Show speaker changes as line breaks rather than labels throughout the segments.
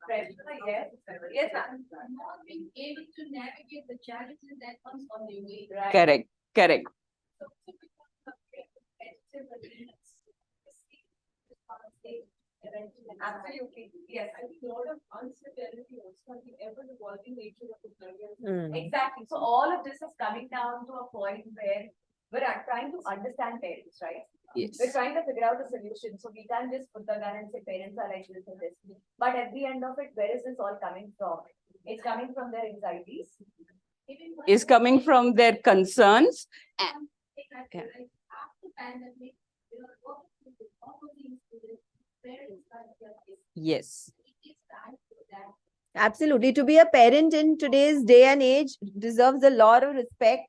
Yes, yes, not being able to navigate the challenges that comes on the way. Right.
Correct, correct.
Absolutely. Yes, I think a lot of uncertainty also the ever evolving nature of the career. Exactly. So all of this is coming down to a point where we're trying to understand parents, right?
Yes.
We're trying to figure out a solution. So we can't just put the gun and say parents are like this and this. But at the end of it, where is this all coming from? It's coming from their anxieties.
Is coming from their concerns.
Yeah. After pandemic, you know, working with all of these students, parents are
Yes.
Absolutely. To be a parent in today's day and age deserves a lot of respect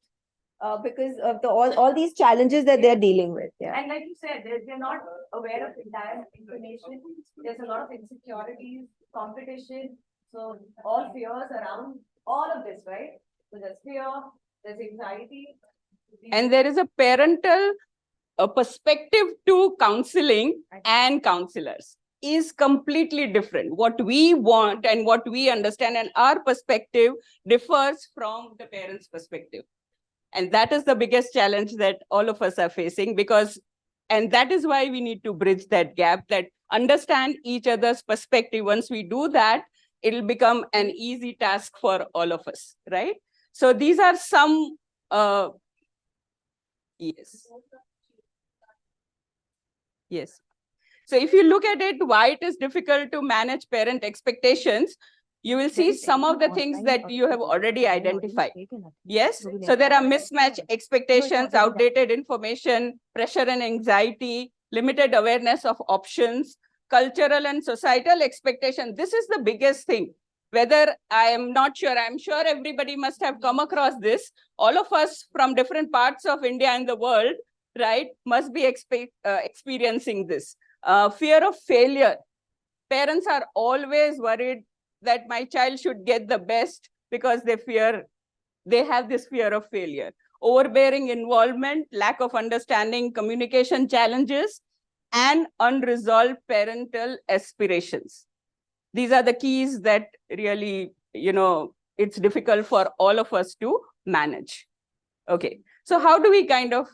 because of all these challenges that they're dealing with. Yeah.
And like you said, they're not aware of entire information. There's a lot of insecurities, competition. So all fears around all of this, right? So there's fear, there's anxiety.
And there is a parental perspective to counseling and counselors is completely different. What we want and what we understand and our perspective differs from the parents' perspective. And that is the biggest challenge that all of us are facing and that is why we need to bridge that gap, that understand each other's perspective. Once we do that, it'll become an easy task for all of us, right? So these are some, yes. Yes. So if you look at it, why it is difficult to manage parent expectations, you will see some of the things that you have already identified. Yes. So there are mismatched expectations, outdated information, pressure and anxiety, limited awareness of options, cultural and societal expectation. This is the biggest thing. Whether I am not sure, I'm sure everybody must have come across this. All of us from different parts of India and the world, right, must be experiencing this. Fear of failure. Parents are always worried that my child should get the best because they have this fear of failure. Overbearing involvement, lack of understanding, communication challenges, and unresolved parental aspirations. These are the keys that really, it's difficult for all of us to manage. Okay, so how do we kind of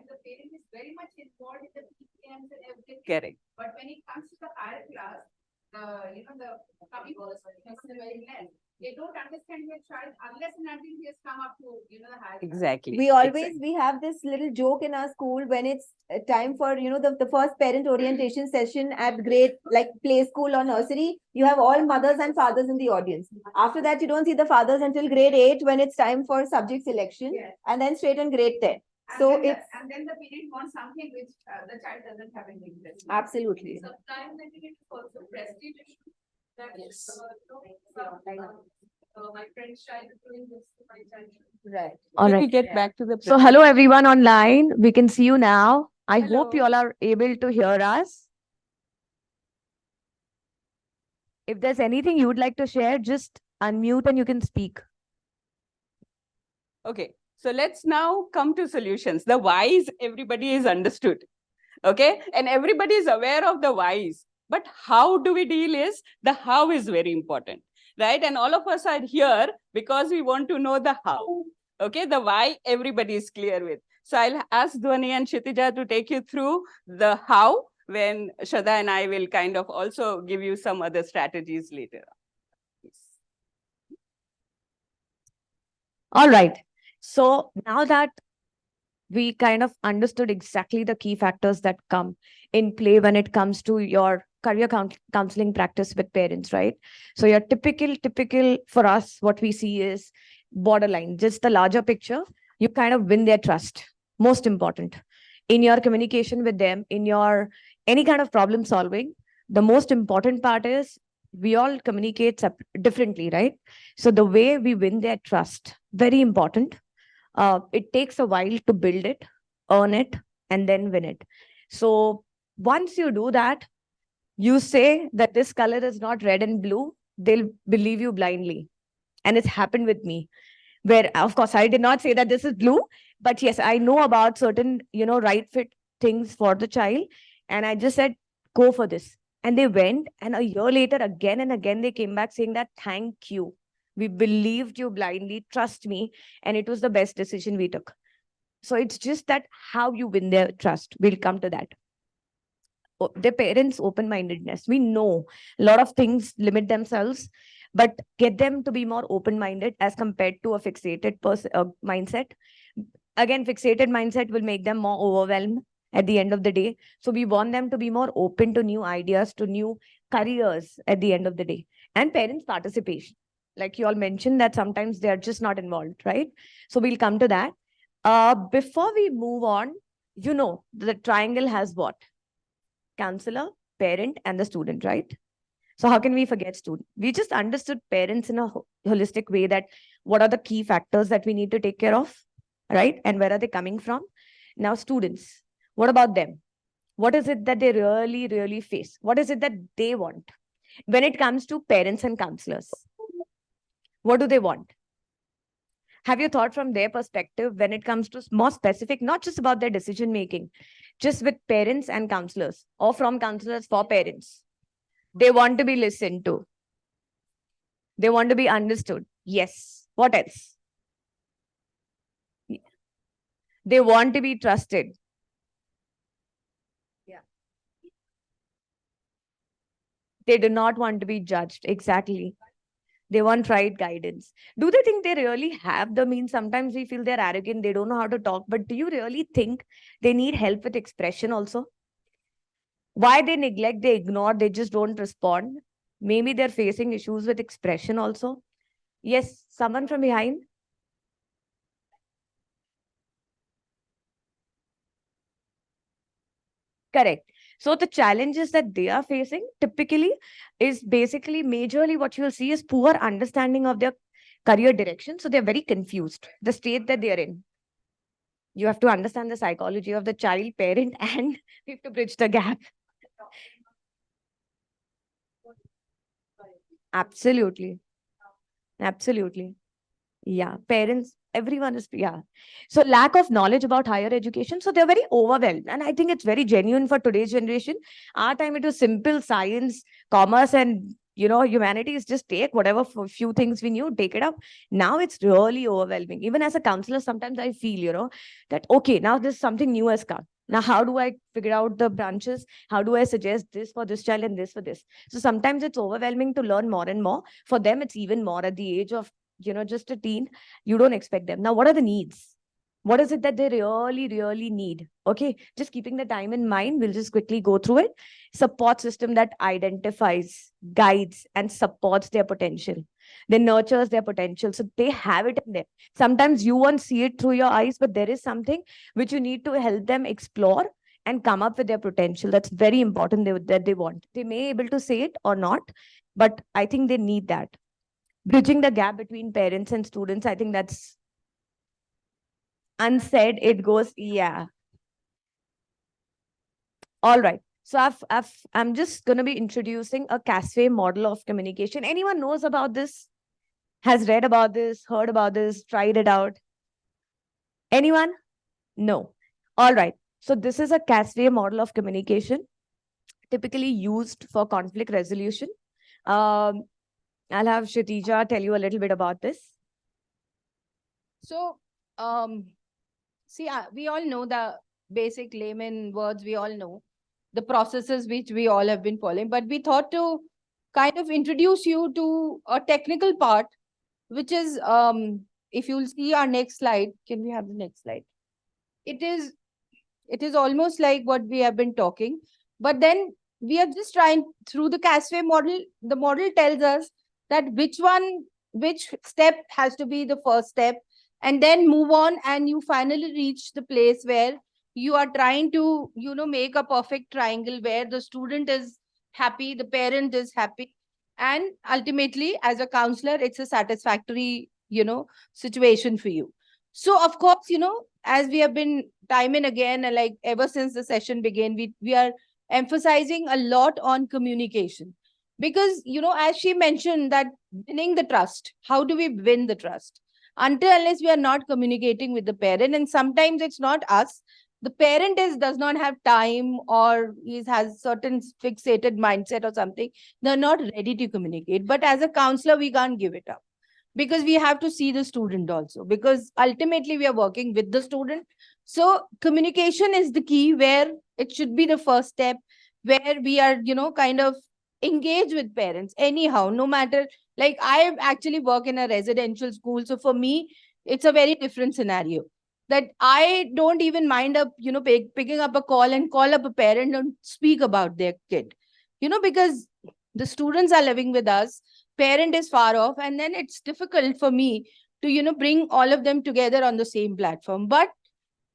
the parent is very much involved in the PPMs and everything.
Correct.
But when it comes to the higher class, the coming is very less. They don't understand your child unless and until he has come up to the higher class.
Exactly.
We have this little joke in our school when it's time for the first parent orientation session at grade like play school or nursery. You have all mothers and fathers in the audience. After that, you don't see the fathers until grade 8 when it's time for subject selection, and then straight in grade 10.
And then the parent wants something which the child doesn't have any interest in.
Absolutely.
Sometimes I think it's also prestige issue.
Yes.
My friend's child is doing this to my child.
Right.
All right. We get back to the.
So hello everyone online. We can see you now. I hope
Hello.
you all are able to hear us. If there's anything you would like to share, just unmute and you can speak.
Okay. So let's now come to solutions. The whys, everybody is understood. Okay. And everybody is aware of the whys. But how do we deal is the how is very important. Right. And all of us are here because we want to know the how. Okay. The why everybody is clear with. So I'll ask Dhwani and Kshitiza to take you through the how, when Shraddha and I will kind of also give you some other strategies later. Yes.
All right. So now that we kind of understood exactly the key factors that come in play when it comes to your career counseling practice with parents, right? So your typical for us, what we see is borderline, just the larger picture. You kind of win their trust. Most important in your communication with them, in your any kind of problem solving. The most important part is we all communicate differently, right? So the way we win their trust, very important. It takes a while to build it, earn it, and then win it. So once you do that, you say that this color is not red and blue, they'll believe you blindly. And it's happened with me, where, of course, I did not say that this is blue, but yes, I know about certain, right fit things for the child. And I just said, go for this. And they went, and a year later, again and again, they came back saying that, thank you. We believed you blindly, trust me. And it was the best decision we took. So it's just that how you win their trust. We'll come to that. Their parents' open-mindedness. We know a lot of things limit themselves, but get them to be more open-minded as compared to a fixated mindset. Again, fixated mindset will make them more overwhelmed at the end of the day. So we want them to be more open to new ideas, to new careers at the end of the day. And parents' participation. Like you all mentioned that sometimes they are just not involved, right? So we'll come to that. Before we move on, the triangle has what? Counselor, parent, and the student, right? So how can we forget student? We just understood parents in a holistic way, that what are the key factors that we need to take care of, right? And where are they coming from? Now students, what about them? What is it that they really, really face? What is it that they want? When it comes to parents and counselors, what do they want? Have you thought from their perspective when it comes to more specific, not just about their decision making, just with parents and counselors, or from counselors for parents? They want to be listened to. They want to be understood. Yes. What else? They want to be trusted.
Yeah.
They do not want to be judged. Exactly. They want right guidance. Do they think they really have the means? Sometimes we feel they're arrogant, they don't know how to talk, but do you really think they need help with expression also? Why they neglect, they ignore, they just don't respond? Maybe they're facing issues with expression also. Yes, someone from behind? Correct. So the challenges that they are facing typically is basically majorly what you'll see is poor understanding of their career direction. So they're very confused, the state that they're in. You have to understand the psychology of the child, parent, and we have to bridge the gap. Absolutely. Absolutely. Yeah. Parents, everyone is, yeah. So lack of knowledge about higher education. So they're very overwhelmed. And I think it's very genuine for today's generation. Our time it was simple science, commerce, and humanities. Just take whatever few things we knew, take it up. Now it's really overwhelming. Even as a counselor, sometimes I feel, that, okay, now there's something new has come. Now, how do I figure out the branches? How do I suggest this for this child and this for this? So sometimes it's overwhelming to learn more and more. For them, it's even more at the age of, just a teen. You don't expect them. Now, what are the needs? What is it that they really, really need? Okay, just keeping the time in mind, we'll just quickly go through it. Support system that identifies, guides, and supports their potential. They nurtures their potential. So they have it in them. Sometimes you won't see it through your eyes, but there is something which you need to help them explore and come up with their potential. That's very important that they want. They may be able to say it or not, but I think they need that. Bridging the gap between parents and students, I think that's unsaid. It goes, yeah. All right. So I'm just going to be introducing a Casway model of communication. Anyone knows about this? Has read about this, heard about this, tried it out? Anyone? No. All right. So this is a Casway model of communication, typically used for conflict resolution. I'll have Kshitiza tell you a little bit about this.
So, see, we all know the basic layman words, we all know the processes which we all have been following, but we thought to kind of introduce you to a technical part, which is, if you'll see our next slide, can we have the next slide? It is almost like what we have been talking, but then we are just trying through the Casway model. The model tells us that which step has to be the first step, and then move on, and you finally reach the place where you are trying to, make a perfect triangle where the student is happy, the parent is happy, and ultimately, as a counselor, it's a satisfactory, situation for you. So, of course, as we have been time and again, and like ever since the session began, we are emphasizing a lot on communication. Because, as she mentioned, that winning the trust, how do we win the trust? Until unless we are not communicating with the parent, and sometimes it's not us, the parent does not have time, or has certain fixated mindset or something, they're not ready to communicate. But as a counselor, we can't give it up, because we have to see the student also, because ultimately we are working with the student. So communication is the key, where it should be the first step, where we are, kind of engage with parents anyhow, no matter, like I actually work in a residential school. So for me, it's a very different scenario, that I don't even mind up, picking up a call and call up a parent and speak about their kid, because the students are living with us, parent is far off, and then it's difficult for me to, bring all of them together on the same platform. But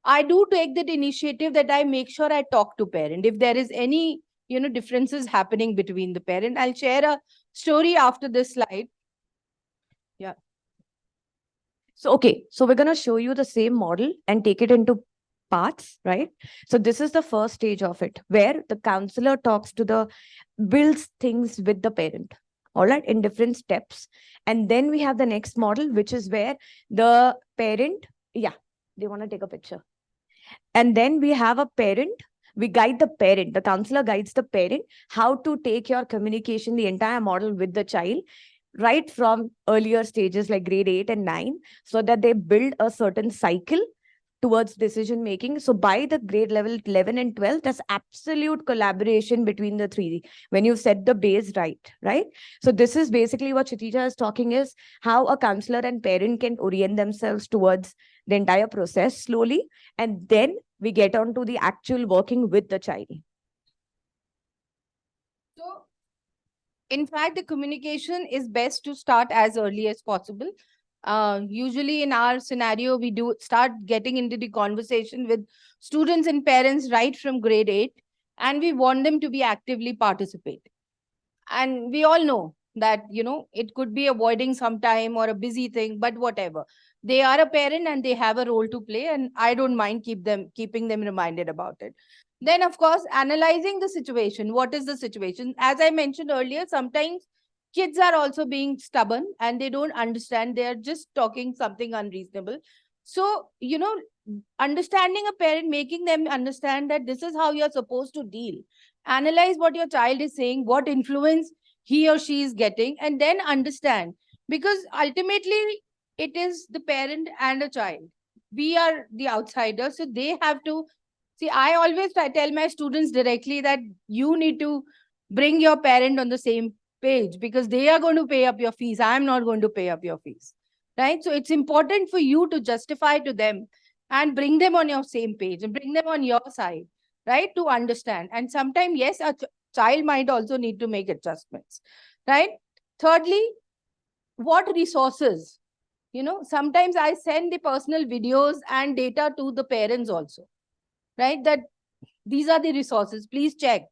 I do take that initiative, that I make sure I talk to parent. If there is any, differences happening between the parent, I'll share a story after this slide. Yeah.
So, okay, so we're going to show you the same model and take it into parts, right? So this is the first stage of it, where the counselor builds things with the parent, all right, in different steps. And then we have the next model, which is where the parent, they want to take a picture. And then we have a parent, we guide the parent, the counselor guides the parent how to take your communication, the entire model with the child, right from earlier stages like grade 8 and 9, so that they build a certain cycle towards decision making. So by the grade level 11 and 12, there's absolute collaboration between the three when you set the base right? So this is basically what Kshitiza is talking, is how a counselor and parent can orient themselves towards the entire process slowly, and then we get on to the actual working with the child.
So, in fact, the communication is best to start as early as possible. Usually in our scenario, we do start getting into the conversation with students and parents right from grade 8, and we want them to be actively participate. And we all know that, it could be avoiding some time or a busy thing, but whatever. They are a parent and they have a role to play, and I don't mind keeping them reminded about it. Then, of course, analyzing the situation. What is the situation? As I mentioned earlier, sometimes kids are also being stubborn and they don't understand. They are just talking something unreasonable. So, understanding a parent, making them understand that this is how you're supposed to deal. Analyze what your child is saying, what influence he or she is getting, and then understand. Because ultimately, it is the parent and a child. We are the outsiders, so they have to see. I always tell my students directly that you need to bring your parent on the same page, because they are going to pay up your fees. I'm not going to pay up your fees, right? So it's important for you to justify to them and bring them on your same page and bring them on your side, right? To understand. And sometimes, yes, a child might also need to make adjustments, right? Thirdly, what resources? Sometimes I send the personal videos and data to the parents also, right? That these are the resources, please check.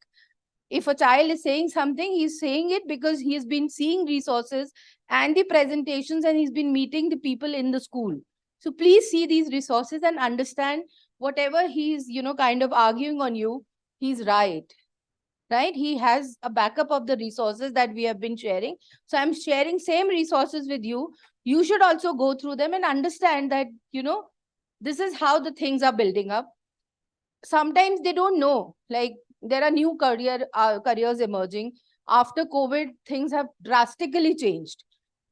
If a child is saying something, he's saying it because he's been seeing resources and the presentations, and he's been meeting the people in the school. So please see these resources and understand whatever he's, kind of arguing on you, he's right. Right? He has a backup of the resources that we have been sharing. So I'm sharing same resources with you. You should also go through them and understand that, this is how the things are building up. Sometimes they don't know, like there are new careers emerging. After COVID, things have drastically changed,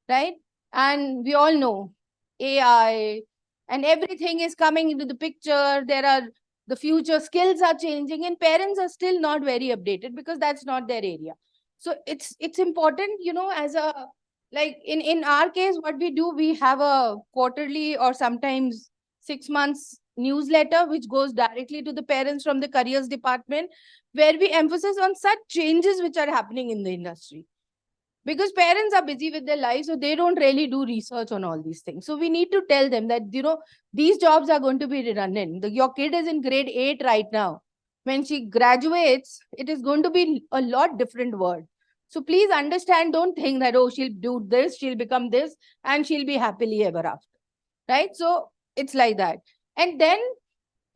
right? And we all know AI and everything is coming into the picture. The future skills are changing, and parents are still not very updated because that's not their area. So it's important, as a, like in our case, what we do, we have a quarterly or sometimes 6 months newsletter which goes directly to the parents from the careers department, where we emphasize on such changes which are happening in the industry. Because parents are busy with their lives, so they don't really do research on all these things. So we need to tell them that, these jobs are going to be redundant. Your kid is in grade 8 right now. When she graduates, it is going to be a lot different world. So please understand, don't think that, oh, she'll do this, she'll become this, and she'll be happily ever after. Right? So it's like that. And then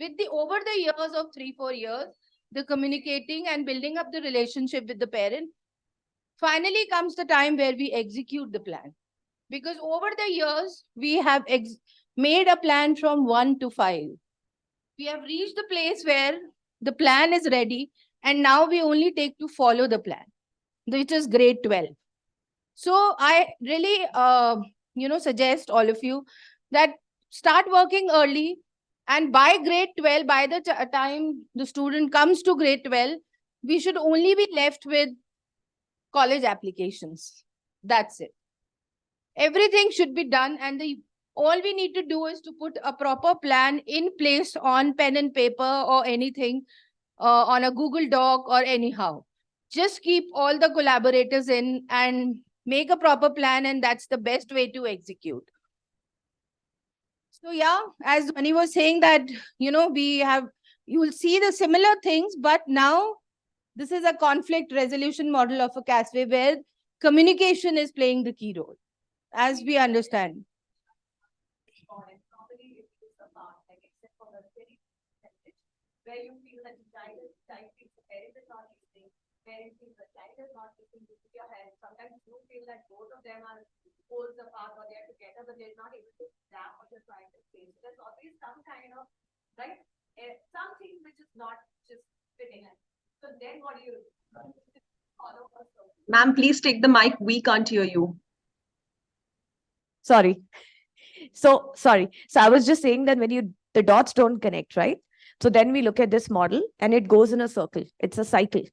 over the years of 3-4 years, the communicating and building up the relationship with the parent, finally comes the time where we execute the plan. Because over the years, we have made a plan from 1 to 5. We have reached the place where the plan is ready, and now we only take to follow the plan, which is grade 12. So I really, suggest all of you that start working early, and by grade 12, by the time the student comes to grade 12, we should only be left with college applications. That's it. Everything should be done, and all we need to do is to put a proper plan in place on pen and paper or anything, on a Google Doc or anyhow. Just keep all the collaborators in and make a proper plan, and that's the best way to execute. So yeah, as Dhwani was saying that, you will see the similar things, but now this is a conflict resolution model of a CASWay where communication is playing the key role, as we understand.
Normally, it is a part, like except for the very percentage, where you feel that the child feels the parent is not listening, parent feels the child is not listening to your head. Sometimes you feel that both of them are poles apart or they're together, but they're not able to grab what you're trying to say. So there's always some kind of, right, something which is not just fitting in. So then what do you follow?
Ma'am, please take the mic. We can't hear you.
Sorry. So I was just saying that when the dots don't connect, right? So then we look at this model and it goes in a circle. It's a cycle.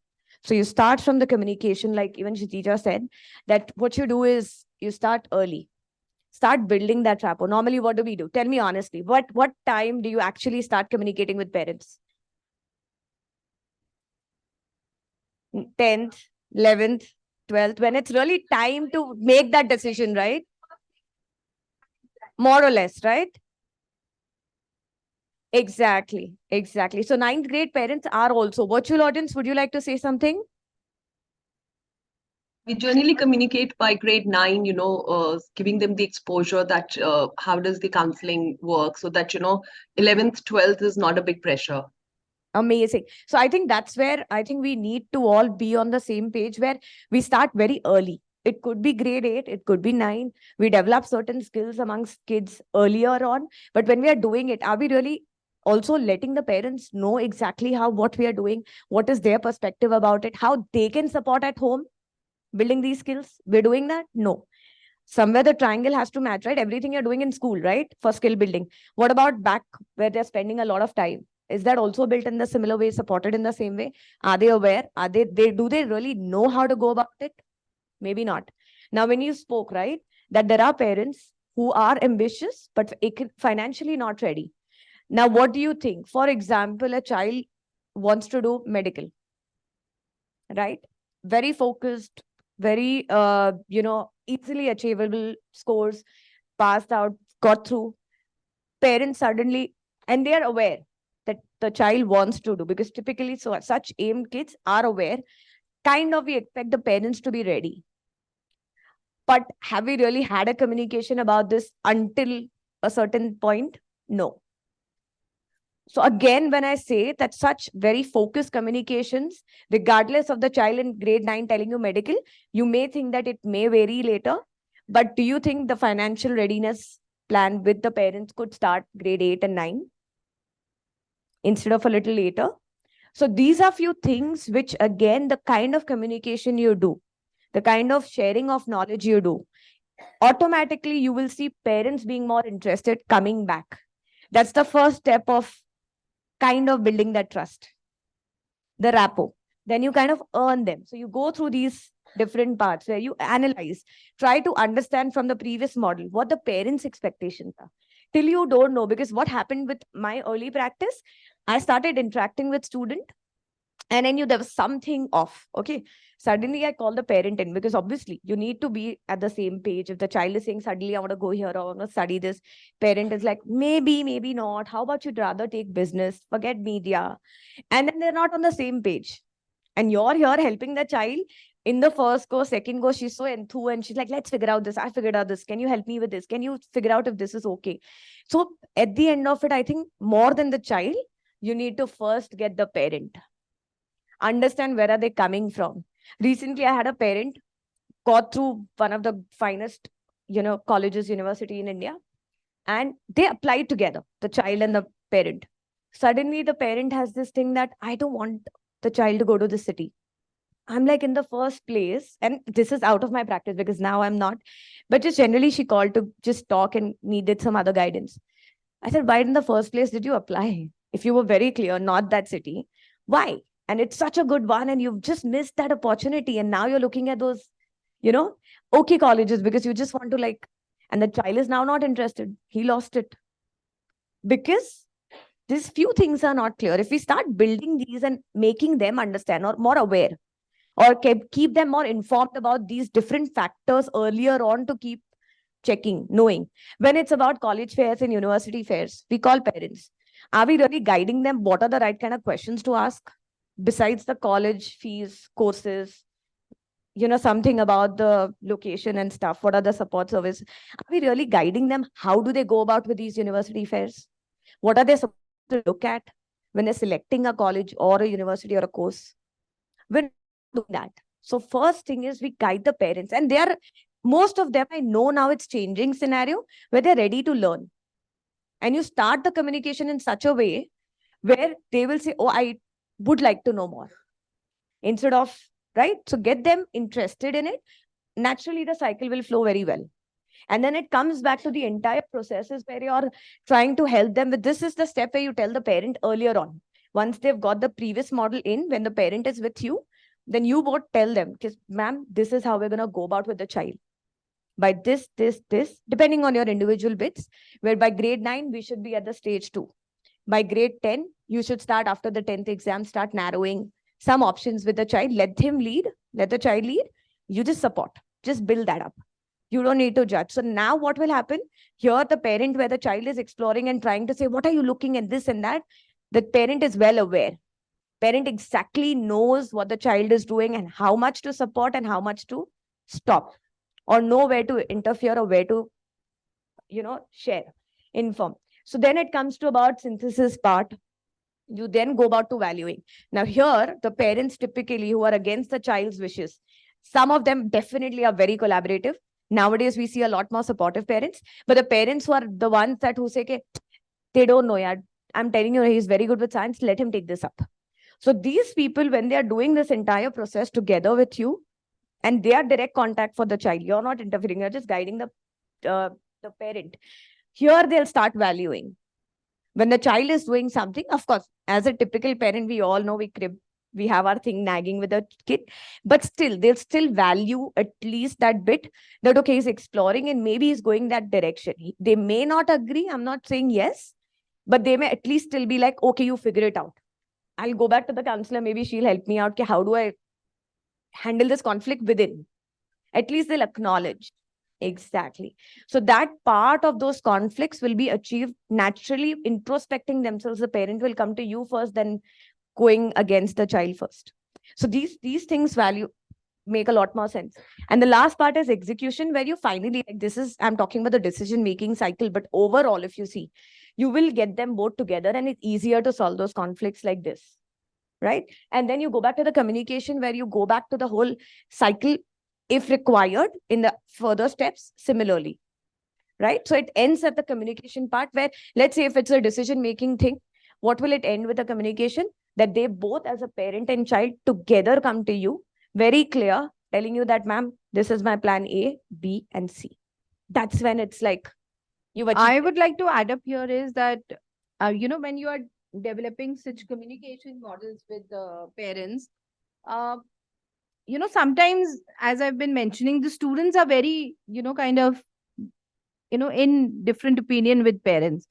So you start from the communication, like even Kshitiza said, that what you do is you start early. Start building that rapport. Normally, what do we do? Tell me honestly, what time do you actually start communicating with parents? 10th, 11th, 12th, when it's really time to make that decision, right? More or less, right? Exactly. So 9th grade parents are also virtual audience. Would you like to say something?
We generally communicate by grade 9, giving them the exposure that how does the counseling work, so that, 11th, 12th is not a big pressure.
Amazing. So I think that's where I think we need to all be on the same page, where we start very early. It could be grade 8, it could be 9. We develop certain skills amongst kids earlier on. But when we are doing it, are we really also letting the parents know exactly what we are doing, what is their perspective about it, how they can support at home, building these skills? We're doing that? No. Somewhere the triangle has to match, right? Everything you're doing in school, right? For skill building. What about back where they're spending a lot of time? Is that also built in the similar way, supported in the same way? Are they aware? Do they really know how to go about it? Maybe not. Now, when you spoke, right, that there are parents who are ambitious, but financially not ready. Now, what do you think? For example, a child wants to do medical, right? Very focused, very, easily achievable scores, passed out, got through. Parents suddenly, and they are aware that the child wants to do, because typically such aimed kids are aware, kind of we expect the parents to be ready. But have we really had a communication about this until a certain point? No. So again, when I say that such very focused communications, regardless of the child in grade 9 telling you medical, you may think that it may vary later. But do you think the financial readiness plan with the parents could start grade 8 and 9 instead of a little later? So these are few things which, again, the kind of communication you do, the kind of sharing of knowledge you do, automatically you will see parents being more interested, coming back. That's the first step of kind of building that trust, the rapport. Then you kind of earn them. So you go through these different parts where you analyze, try to understand from the previous model what the parents' expectations are. Till you don't know, because what happened with my early practice, I started interacting with student and I knew there was something off. Okay. Suddenly I called the parent in, because obviously you need to be at the same page. If the child is saying, suddenly I want to go here or I want to study this, parent is like, maybe, maybe not. How about you'd rather take business, forget media? And then they're not on the same page. And you're here helping the child in the first go, second go, she's so enthused and she's like, let's figure out this. I figured out this. Can you help me with this? Can you figure out if this is okay? So at the end of it, I think more than the child, you need to first get the parent. Understand where are they coming from. Recently, I had a parent got through one of the finest, colleges, university in India, and they applied together, the child and the parent. suddenly the parent has this thing that I don't want the child to go to the city. I'm like, in the first place, and this is out of my practice because now I'm not, but just generally she called to just talk and needed some other guidance. I said, why in the first place did you apply? If you were very clear, not that city, why? And it's such a good one, and you've just missed that opportunity. And now you're looking at those, okay colleges because you just want to like, and the child is now not interested. He lost it. Because these few things are not clear. If we start building these and making them understand or more aware, or keep them more informed about these different factors earlier on to keep checking, knowing. When it's about college fairs and university fairs, we call parents. Are we really guiding them? What are the right kind of questions to ask? Besides the college fees, courses, something about the location and stuff. What are the support service? Are we really guiding them? How do they go about with these university fairs? What are they supposed to look at when they're selecting a college or a university or a course? We're not doing that. So first thing is we guide the parents, and most of them, I know now it's changing scenario where they're ready to learn. And you start the communication in such a way where they will say, oh, I would like to know more. Instead of, right? So get them interested in it. Naturally, the cycle will flow very well. And then it comes back to the entire processes where you're trying to help them with, this is the step where you tell the parent earlier on. Once they've got the previous model in, when the parent is with you, then you both tell them, ma'am, this is how we're going to go about with the child. By this, depending on your individual bits, where by grade 9, we should be at the stage 2. By grade 10, you should start after the 10th exam, start narrowing some options with the child. Let him lead, let the child lead. You just support, just build that up. You don't need to judge. So now what will happen? Here, the parent where the child is exploring and trying to say, what are you looking at this and that? The parent is well aware. Parent exactly knows what the child is doing and how much to support and how much to stop, or know where to interfere or where to, share, inform. So then it comes to about synthesis part. You then go about to valuing. Now here, the parents typically who are against the child's wishes, some of them definitely are very collaborative. Nowadays, we see a lot more supportive parents, but the parents who are the ones who say, okay, they don't know, yeah, I'm telling you, he's very good with science, let him take this up. So these people, when they are doing this entire process together with you, and they are direct contact for the child, you're not interfering, you're just guiding the parent. Here, they'll start valuing. When the child is doing something, of course, as a typical parent, we all know we have our thing nagging with the kid, but still, they'll still value at least that bit that, okay, he's exploring and maybe he's going that direction. They may not agree. I'm not saying yes, but they may at least still be like, okay, you figure it out. I'll go back to the counselor. Maybe she'll help me out. How do I handle this conflict within? At least they'll acknowledge. Exactly. So that part of those conflicts will be achieved naturally, introspecting themselves. The parent will come to you first, then going against the child first. So these things make a lot more sense. And the last part is execution, where you finally, I'm talking about the decision-making cycle, but overall, if you see, you will get them both together and it's easier to solve those conflicts like this, right? And then you go back to the communication, where you go back to the whole cycle, if required, in the further steps similarly, right? So it ends at the communication part where, let's say if it's a decision-making thing, what will it end with the communication? That they both as a parent and child together come to you, very clear, telling you that, ma'am, this is my plan A, B, and C. That's when it's like, you've achieved.
I would like to add up here is that, when you are developing such communication models with the parents, sometimes, as I've been mentioning, the students are very, kind of, in different opinion with parents.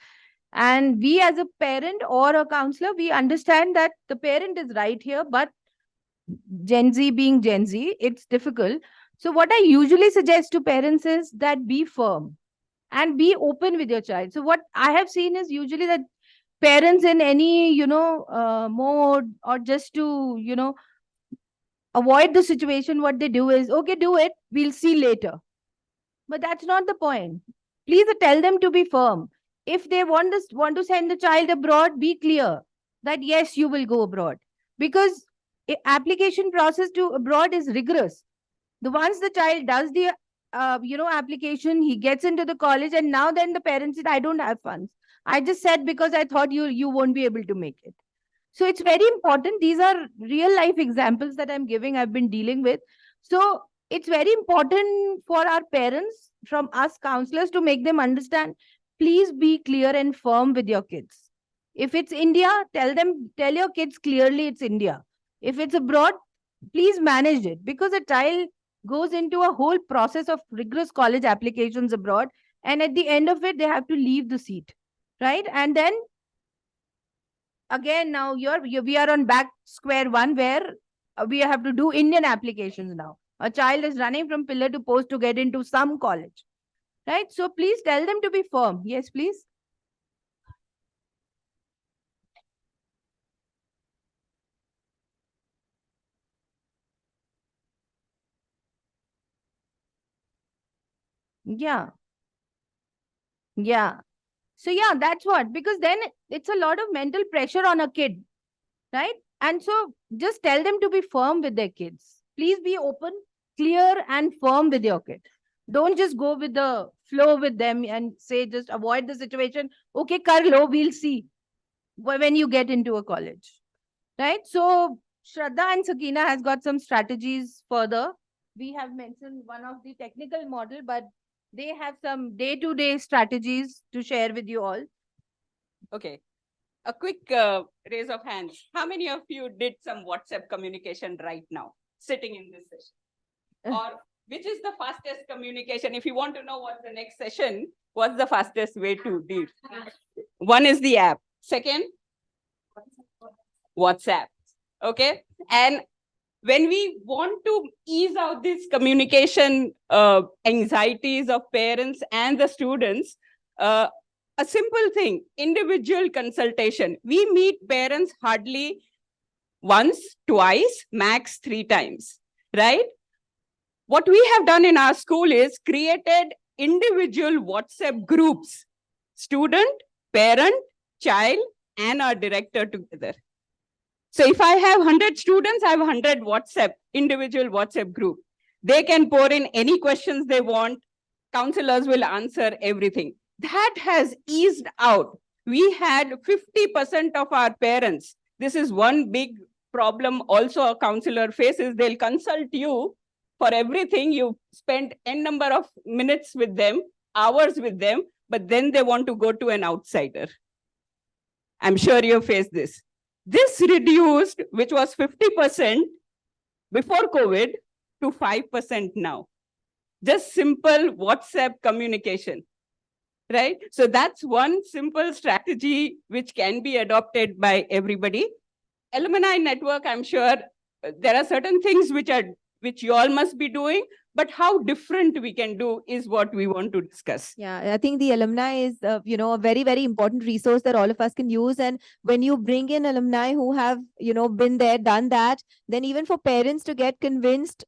And we as a parent or a counselor, we understand that the parent is right here, but Gen Z being Gen Z, it's difficult. So what I usually suggest to parents is that be firm and be open with your child. So what I have seen is usually that parents in any, mode, or just to, avoid the situation, what they do is, okay, do it, we'll see later. But that's not the point. Please tell them to be firm. If they want to send the child abroad, be clear that yes, you will go abroad, because application process to abroad is rigorous. Once the child does the application, he gets into the college, and now then the parents said, I don't have funds. I just said because I thought you won't be able to make it. So it's very important. These are real life examples that I'm giving, I've been dealing with. So it's very important for our parents, from us counselors, to make them understand, please be clear and firm with your kids. If it's India, tell your kids clearly it's India. If it's abroad, please manage it, because a child goes into a whole process of rigorous college applications abroad, and at the end of it, they have to leave the seat, right? And then again, now we are on back square one, where we have to do Indian applications now. A child is running from pillar to post to get into some college, right? So please tell them to be firm. Yes, please. Yeah. Yeah. So yeah, that's what, because then it's a lot of mental pressure on a kid, right? And so just tell them to be firm with their kids. Please be open, clear, and firm with your kid. Don't just go with the flow with them and say, just avoid the situation. Okay, kar lo, we'll see when you get into a college, right? So Shraddha and Sakina has got some strategies further. We have mentioned one of the technical model, but they have some day-to-day strategies to share with you all.
Okay. A quick raise of hands. How many of you did some WhatsApp communication right now, sitting in this session? Or which is the fastest communication? If you want to know what's the next session, what's the fastest way to do? One is the app. Second, WhatsApp. Okay. And when we want to ease out this communication anxieties of parents and the students, a simple thing, individual consultation. We meet parents hardly once, twice, max 3 times, right? What we have done in our school is created individual WhatsApp groups, student, parent, child, and our director together. So if I have 100 students, I have 100 individual WhatsApp group. They can pour in any questions they want. Counselors will answer everything. That has eased out. We had 50% of our parents. This is one big problem also a counselor faces. They'll consult you for everything. You spend n number of minutes with them, hours with them, but then they want to go to an outsider. I'm sure you faced this. This reduced, which was 50% before COVID, to 5% now. Just simple WhatsApp communication, right? So that's one simple strategy which can be adopted by everybody. Alumni network, I'm sure there are certain things which you all must be doing, but how different we can do is what we want to discuss.
Yeah, I think the alumni is, a very, very important resource that all of us can use. And when you bring in alumni who have, been there, done that, then even for parents to get convinced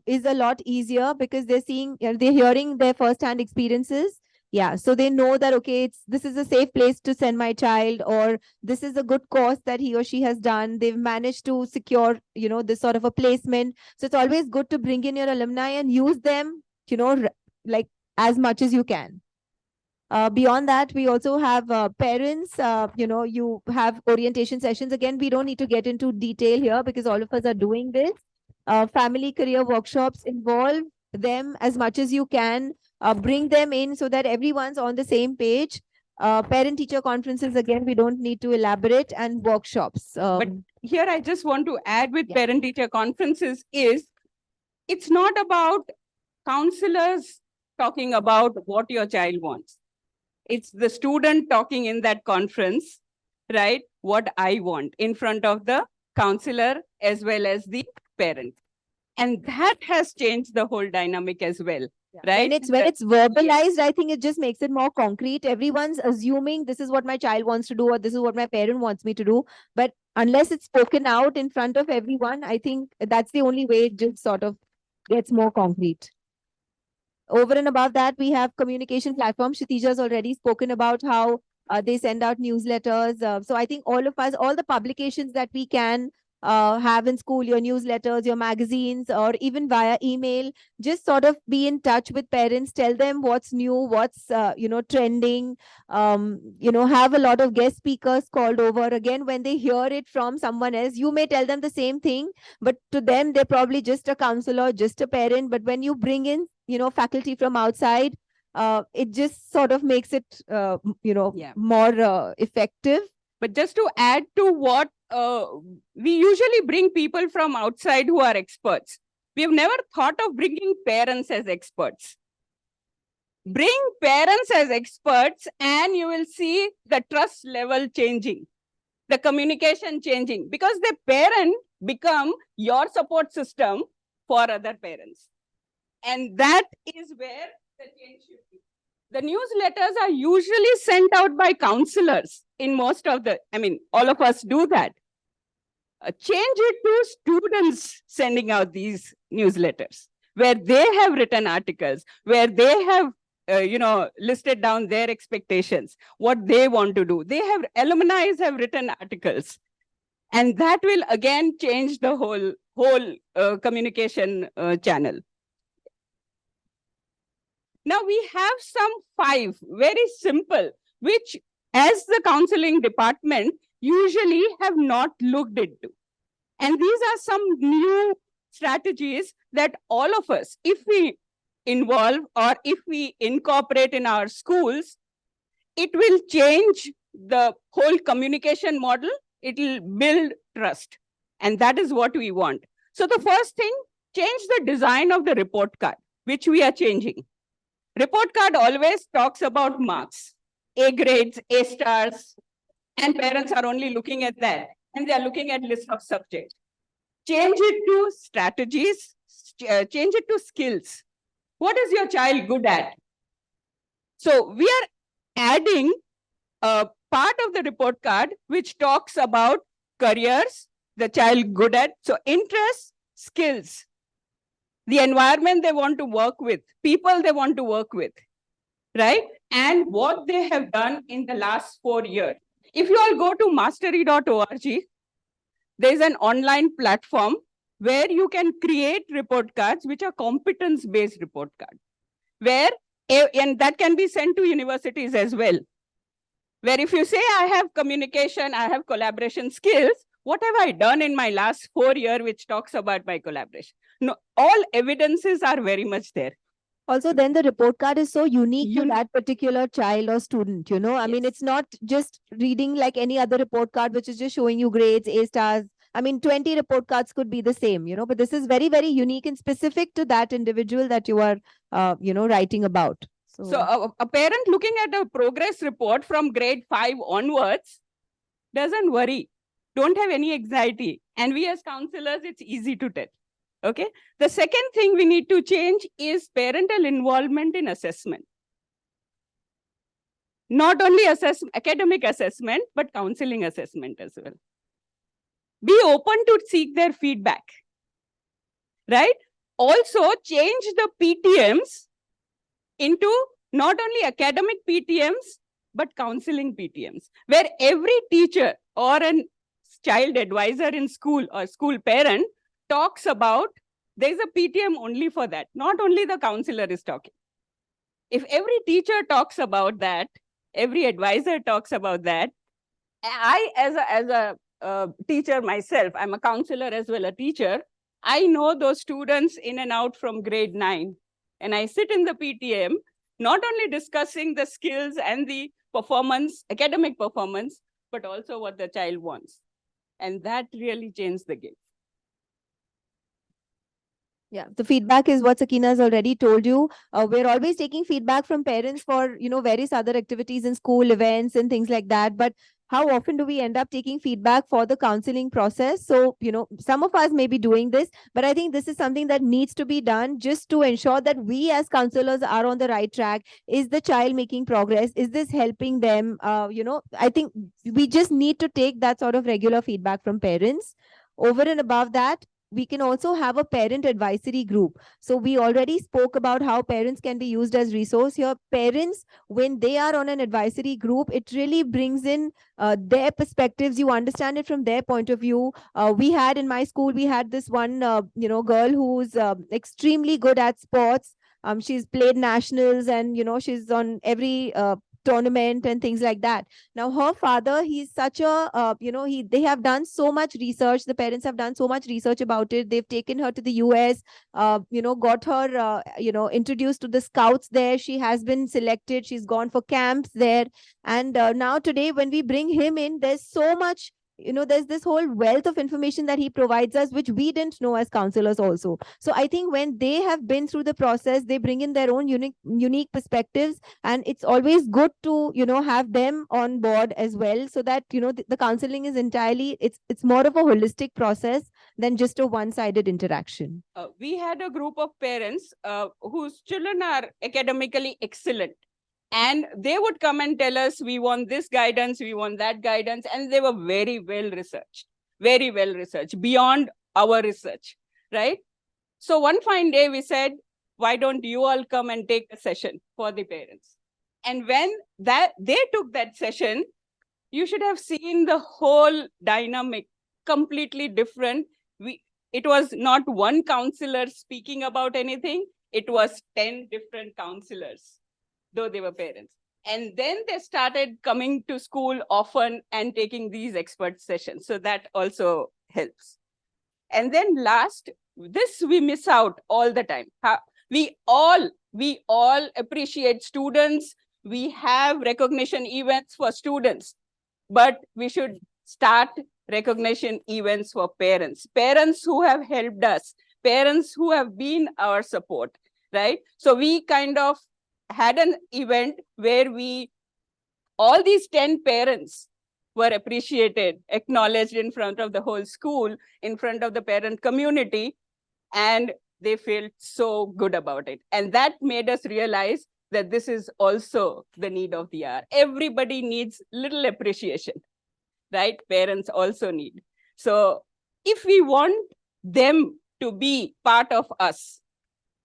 is a lot easier, because they're seeing, they're hearing their firsthand experiences. Yeah, so they know that, okay, this is a safe place to send my child, or this is a good course that he or she has done. They've managed to secure, this sort of a placement. So it's always good to bring in your alumni and use them, like as much as you can. Beyond that, we also have parents, you have orientation sessions. Again, we don't need to get into detail here because all of us are doing this. Family career workshops, involve them as much as you can. Bring them in so that everyone's on the same page. Parent-teacher conferences, again, we don't need to elaborate, and workshops.
But here I just want to add with
Yeah.
parent-teacher conferences is, it's not about counselors talking about what your child wants. It's the student talking in that conference, right? What I want in front of the counselor as well as the parent. And that has changed the whole dynamic as well.
Yeah.
Right?
When it's verbalized, I think it just makes it more concrete. Everyone's assuming this is what my child wants to do, or this is what my parent wants me to do. But unless it's spoken out in front of everyone, I think that's the only way it just sort of gets more concrete. Over and above that, we have communication platforms. Kshitiza has already spoken about how they send out newsletters. So I think all of us, all the publications that we can have in school, your newsletters, your magazines, or even via email. Just sort of be in touch with parents, tell them what's new, what's trending. Have a lot of guest speakers called over. Again, when they hear it from someone else, you may tell them the same thing, but to them they're probably just a counselor, just a parent. But when you bring in faculty from outside, it just sort of makes it
Yeah.
more effective.
But just to add to what we usually bring people from outside who are experts. We have never thought of bringing parents as experts. Bring parents as experts and you will see the trust level changing, the communication changing, because the parent become your support system for other parents. And that is where the change should be. The newsletters are usually sent out by counselors in most of the, all of us do that. Change it to students sending out these newsletters, where they have written articles, where they have, listed down their expectations, what they want to do. Alumni have written articles. And that will again change the whole communication channel. Now we have some 5 very simple, which as the counseling department usually have not looked into. And these are some new strategies that all of us, if we involve or if we incorporate in our schools, it will change the whole communication model. It will build trust. And that is what we want. So the first thing, change the design of the report card, which we are changing. Report card always talks about marks, A grades, A stars, and parents are only looking at that. And they are looking at list of subjects. Change it to strategies, change it to skills. What is your child good at? So we are adding a part of the report card which talks about careers, the child good at, so interests, skills, the environment they want to work with, people they want to work with, right? And what they have done in the last 4 years. If you all go to mastery.org, there is an online platform where you can create report cards which are competence-based report cards, and that can be sent to universities as well. Where if you say, I have communication, I have collaboration skills, what have I done in my last 4 years which talks about my collaboration? No, all evidences are very much there.
Also, then the report card is so unique to that particular child or student, I mean, it's not just reading like any other report card, which is just showing you grades, A stars. 20 report cards could be the same, but this is very, very unique and specific to that individual that you are, writing about.
So a parent looking at a progress report from grade 5 onwards doesn't worry, don't have any anxiety. And we as counselors, it's easy to tell. Okay. The second thing we need to change is parental involvement in assessment. Not only academic assessment, but counseling assessment as well. Be open to seek their feedback, right? Also change the PTMs into not only academic PTMs, but counseling PTMs, where every teacher or a child advisor in school or school parent talks about, there's a PTM only for that. Not only the counselor is talking. If every teacher talks about that, every advisor talks about that, I as a teacher myself, I'm a counselor as well, a teacher, I know those students in and out from grade 9. And I sit in the PTM, not only discussing the skills and the performance, academic performance, but also what the child wants. And that really changed the game.
Yeah, the feedback is what Sakina has already told you. We're always taking feedback from parents for, various other activities in school, events and things like that. But how often do we end up taking feedback for the counseling process? So, some of us may be doing this, but I think this is something that needs to be done just to ensure that we as counselors are on the right track. Is the child making progress? Is this helping them? I think we just need to take that sort of regular feedback from parents. Over and above that, we can also have a parent advisory group. So we already spoke about how parents can be used as resource here. Parents, when they are on an advisory group, it really brings in their perspectives. You understand it from their point of view. We had in my school, we had this one, girl who's extremely good at sports. She's played nationals, and she's on every tournament and things like that. Now her father, he's such a they have done so much research. The parents have done so much research about it. They've taken her to the US, got her introduced to the scouts there. She has been selected. She's gone for camps there. And now today, when we bring him in, there's so much, there's this whole wealth of information that he provides us, which we didn't know as counselors also. So I think when they have been through the process, they bring in their own unique perspectives, and it's always good to have them on board as well, so that the counseling is entirely, it's more of a holistic process than just a one-sided interaction.
We had a group of parents whose children are academically excellent. And they would come and tell us, we want this guidance, we want that guidance. And they were very well researched, beyond our research, right? So one fine day we said, why don't you all come and take a session for the parents? And when they took that session, you should have seen the whole dynamic completely different. It was not one counselor speaking about anything. It was 10 different counselors, though they were parents. And then they started coming to school often and taking these expert sessions. So that also helps. And then last, this we miss out all the time. We all appreciate students. We have recognition events for students, but we should start recognition events for parents. Parents who have helped us, parents who have been our support, right? So we kind of had an event where all these 10 parents were appreciated, acknowledged in front of the whole school, in front of the parent community, and they felt so good about it. And that made us realize that this is also the need of the hour. Everybody needs little appreciation, right? Parents also need. So if we want them to be part of us,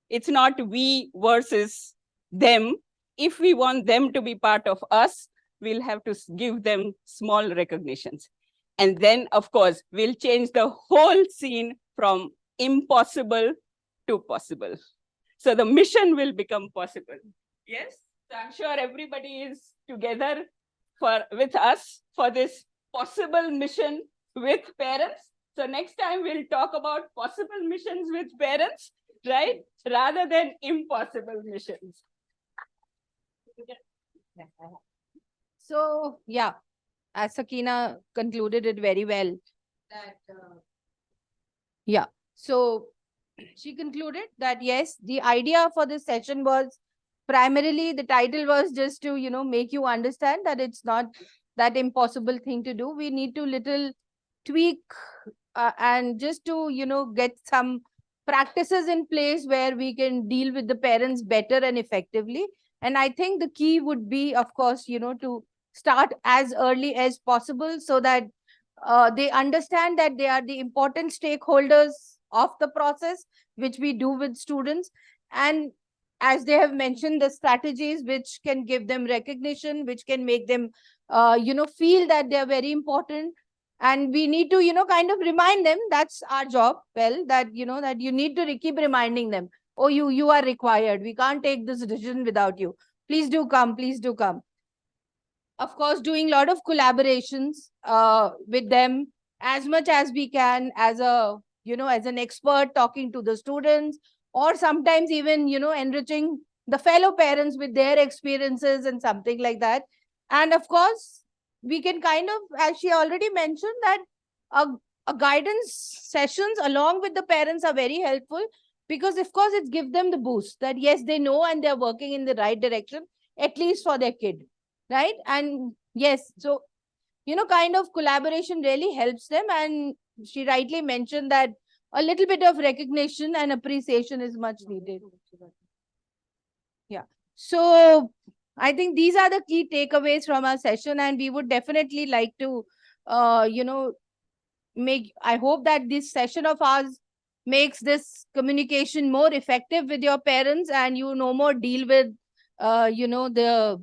it's not we versus them. If we want them to be part of us, we'll have to give them small recognitions. And then, of course, we'll change the whole scene from impossible to possible. So the mission will become possible. Yes, so I'm sure everybody is together with us for this possible mission with parents. So next time we'll talk about possible missions with parents, right? Rather than impossible missions.
So, yeah, as Sakina concluded it very well, that, so she concluded that, yes, the idea for this session was primarily, the title was just to, make you understand that it's not that impossible thing to do. We need to little tweak and just to, get some practices in place where we can deal with the parents better and effectively. And I think the key would be, of course, to start as early as possible, so that they understand that they are the important stakeholders of the process, which we do with students. And as they have mentioned, the strategies which can give them recognition, which can make them, feel that they are very important. And we need to, kind of remind them, that's our job, well, that, that you need to keep reminding them, oh, you are required. We can't take this decision without you. Please do come. Please do come. Of course, doing a lot of collaborations with them as much as we can, as as an expert, talking to the students, or sometimes even, enriching the fellow parents with their experiences and something like that. And of course, we can kind of, as she already mentioned, that a guidance sessions along with the parents are very helpful, because of course it gives them the boost that yes, they know and they're working in the right direction, at least for their kid, right? And yes, so kind of collaboration really helps them. And she rightly mentioned that a little bit of recognition and appreciation is much needed. Yeah, so I think these are the key takeaways from our session, and we would definitely like to I hope that this session of ours makes this communication more effective with your parents, and you no more deal with, the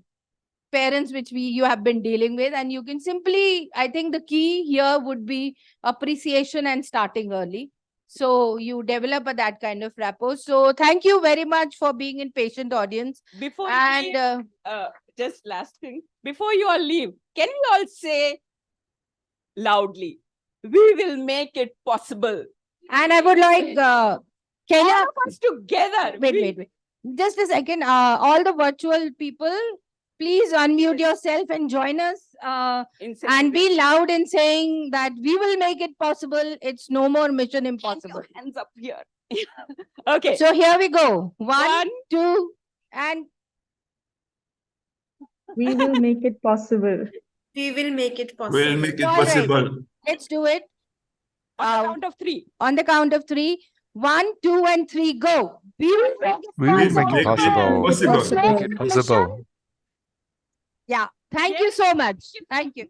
parents which you have been dealing with, and you can simply, I think the key here would be appreciation and starting early. So you develop that kind of rapport. So thank you very much for being in patient audience.
Before you
And
leave, just last thing, before you all leave, can we all say loudly, we will make it possible.
I would like Kenya.
All of us together.
Wait. Just a second. All the virtual people, please unmute yourself and join us. And be loud in saying that we will make it possible. It's no more mission impossible.
Hands up here. Okay.
So here we go. One, two, and
We will make it possible.
We will make it possible.
We'll make it
All right.
possible.
let's do it.
On the count of three.
On the count of three. 1, 2, and 3, go. We will make it
We will
possible.
make it possible.
Possible.
Make it possible.
Yeah. Thank you so much. Thank you.